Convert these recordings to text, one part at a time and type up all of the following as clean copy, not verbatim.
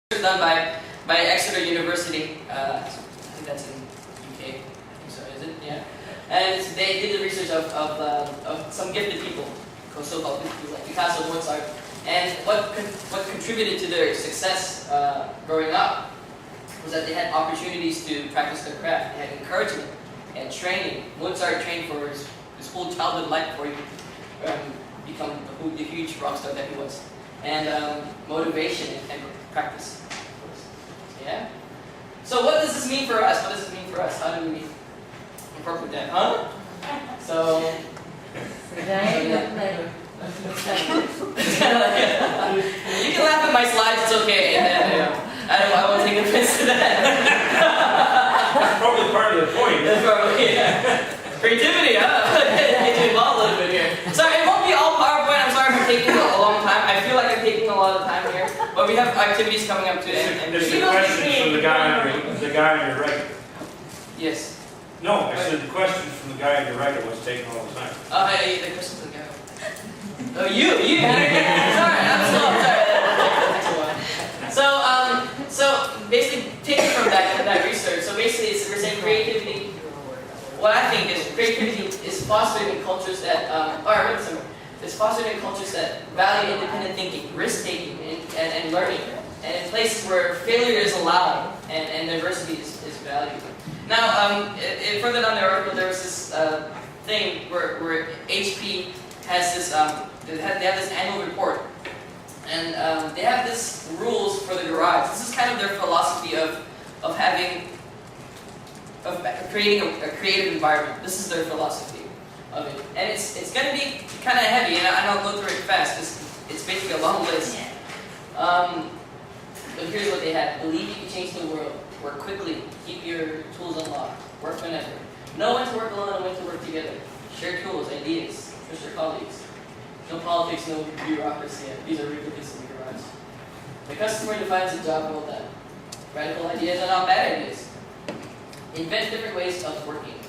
Done by Exeter University. I think that's in UK. I think so, is it? Yeah. And they did the research of some gifted people, so-called gifted people like Picasso, Mozart, and what contributed to their success growing up was that they had opportunities to practice their craft. They had encouragement and training. Mozart trained for his whole childhood life before he become the huge rock star that he was, and motivation and practice. Yeah? So what does this mean for us? What does this mean for us? How do we incorporate that? Huh? So... You can laugh at my slides, it's okay. I won't take offense to that. That's probably part of the point. That's probably, yeah. Creativity, huh? Get you involved a little bit here. So it won't be all PowerPoint. I'm sorry for taking a long time. I feel like I'm taking a lot of time here. But we have activities coming up too. There's a question from the guy on your right. Yes. No, I said the questions from the guy on your right are what's taking all the time. Hey, the questions from the guy. Oh, you. Sorry, I'm sorry. So basically, taking from that research. So basically, we're saying creativity. What I think is creativity is fostered in cultures that, it's fostered in cultures that value independent thinking, risk-taking, and learning, and in places where failure is allowed and diversity is valued. Now, further down the article, there was this thing where HP has this, they have this annual report, and they have this rules for the garage. This is kind of their philosophy of creating a creative environment. This is their philosophy of it, and it's going to be kind of heavy, and I'll go through it fast because it's basically a long list. But here's what they had: believe you can change the world. Work quickly. Keep your tools unlocked. Work whenever. Know when to work alone and when to work together. Share tools, ideas. Trust your colleagues. No politics, no bureaucracy. These are really things in the garage. The customer defines the job well done. Radical ideas are not bad ideas. Invent different ways of working.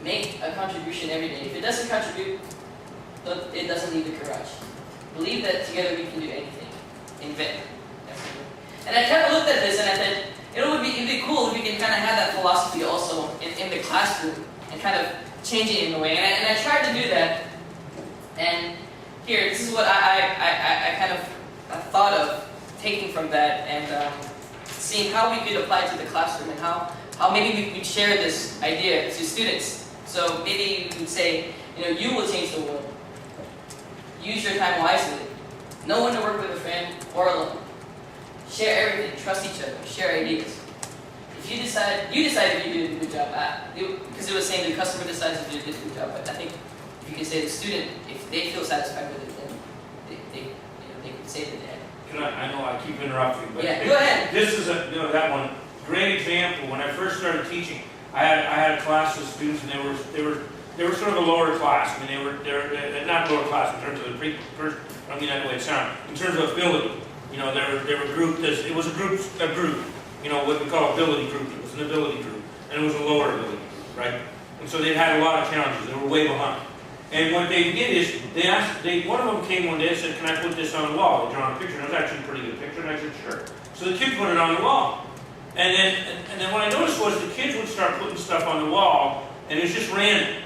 Make a contribution every day. If it doesn't contribute, it doesn't leave the garage. Believe that together we can do anything. Invent. And I kind of looked at this and I said, it'd be cool if we can kind of have that philosophy also in the classroom and kind of change it in a way. And I tried to do that. And here, this is what I kind of thought of taking from that and seeing how we could apply it to the classroom and how maybe we could share this idea to students. So maybe you could say, you will change the world. Use your time wisely. Know when to work with a friend or alone. Share everything. Trust each other. Share ideas. If you decide if you did a good job, because it was saying the customer decides if you did a good job. But I think if you can say the student, if they feel satisfied with it, then they could say that they had. I know I keep interrupting, but yeah, go ahead. This is that one great example. When I first started teaching, I had a class of students, and they were sort of a lower class. I mean, they're not lower class in terms of the I don't mean that way it sounds. In terms of ability. They were grouped as, it was a group, what we call ability group. It was an ability group, and it was a lower ability group, right? And so they had a lot of challenges. They were way behind. And what they did is, one of them came one day and said, "Can I put this on the wall?" They drawn a picture, and it was actually a pretty good picture, and I said, "Sure." So the kid put it on the wall. And then what I noticed was the kids would start putting stuff on the wall, and it was just random.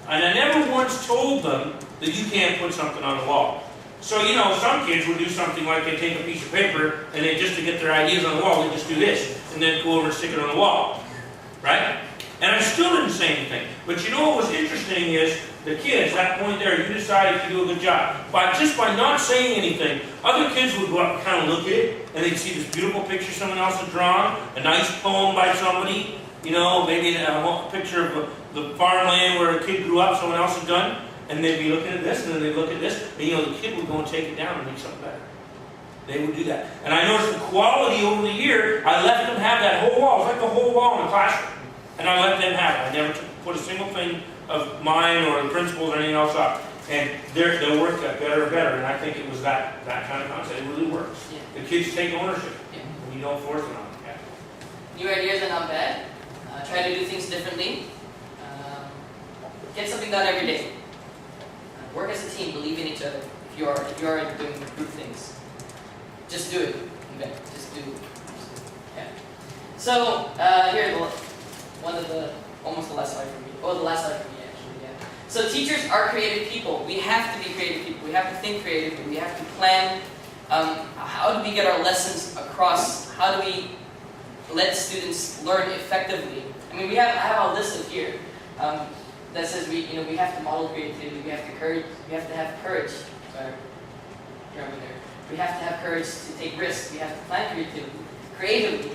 And I never once told them that you can't put something on the wall. So, some kids would do something like they take a piece of paper and they just to get their ideas on the wall, they just do this and then go over and stick it on the wall. Right? And I still didn't say anything. But what was interesting is the kids, that point there, you decided to do a good job. Just by not saying anything, other kids would go up and kind of look at it and they'd see this beautiful picture someone else had drawn, a nice poem by somebody, maybe a picture of the farmland where a kid grew up, someone else had done. And they'd be looking at this, and then they'd look at this, and the kid would go and take it down and make something better. They would do that. And I noticed the quality over the year, I let them have that whole wall. It was like the whole wall in the classroom. And I let them have it. I never put a single thing of mine or the principles or anything else up. And their work got better and better, and I think it was that kind of concept. It really works. Yeah. The kids take ownership, and you don't force them on them. Yeah. New ideas are not bad. Try to do things differently. Get something done every day. Work as a team, believe in each other. If you are doing group things, just do it. invent, just do. Yeah. So here, almost the last slide for me. Oh, the last slide for me actually. Yeah. So teachers are creative people. We have to be creative people. We have to think creatively. We have to plan. How do we get our lessons across? How do we let students learn effectively? I mean, I have a list of here that says we have to model creativity. We have to have courage. Sorry, over there. We have to have courage to take risks. We have to plan creatively.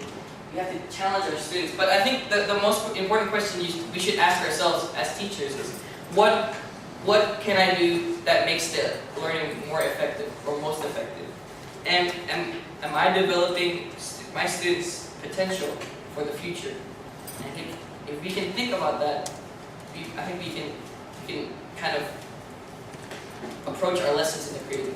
We have to challenge our students. But I think the most important question we should ask ourselves as teachers is, what can I do that makes the learning more effective or most effective? And am I developing my students' potential for the future? And I think if we can think about that, I think we can kind of approach our lessons in a creative